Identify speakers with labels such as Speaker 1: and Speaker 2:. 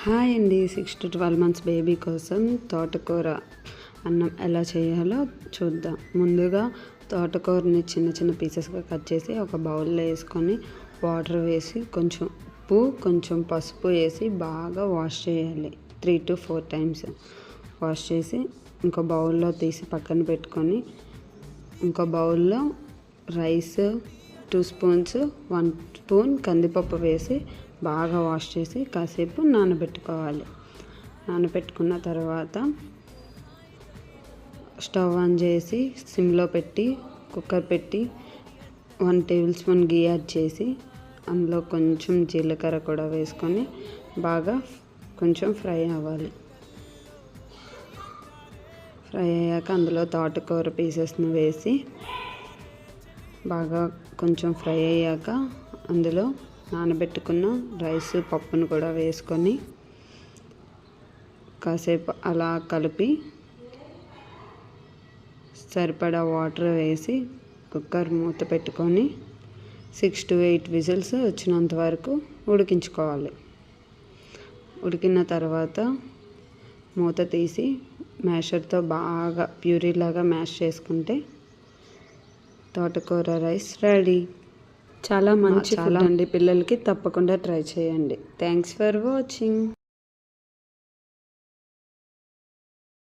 Speaker 1: Hi అండి. 6 to 12 months baby కోసం తోటకూర అన్నం ఎలా చేయాలో చూద్దాం. ముందుగా తోటకూరని చిన్న చిన్న పీసెస్గా కట్ చేసి ఒక బౌల్లో వేసుకొని వాటర్ వేసి కొంచెం ఉప్పు కొంచెం పసుపు వేసి బాగా వాష్ చేయాలి. 3 to 4 times వాష్ చేసి ఇంకో బౌల్లో తీసి పక్కన పెట్టుకొని ఇంకో బౌల్లో రైస్ 2 spoons 1 spoon కందిపప్పు వేసి బాగా వాష్ చేసి కాసేపు నానబెట్టుకోవాలి. నానబెట్టుకున్న తర్వాత స్టవ్ ఆన్ చేసి సిమ్లో పెట్టి కుక్కర్ పెట్టి 1 tablespoon గీ యాడ్ చేసి అందులో కొంచెం జీలకర్ర కూడా వేసుకొని బాగా కొంచెం ఫ్రై అవ్వాలి. ఫ్రై అయ్యాక అందులో తోటకూర పీసెస్ని వేసి బాగా కొంచెం ఫ్రై అయ్యాక అందులో నానబెట్టుకున్న రైస్ పప్పును కూడా వేసుకొని కాసేపు అలా కలిపి సరిపడా వాటర్ వేసి కుక్కర్ మూత పెట్టుకొని 6 to 8 విజిల్స్ వచ్చినంత వరకు ఉడికించుకోవాలి. ఉడికిన తర్వాత మూత తీసి మ్యాషర్తో బాగా ప్యూరీలాగా మ్యాష్ చేసుకుంటే తోటకూర రైస్ రెడీ. చాలా మంచి ఫుడ్ అండి. పిల్లలకి తప్పకుండా ట్రై చేయండి. Thanks for watching.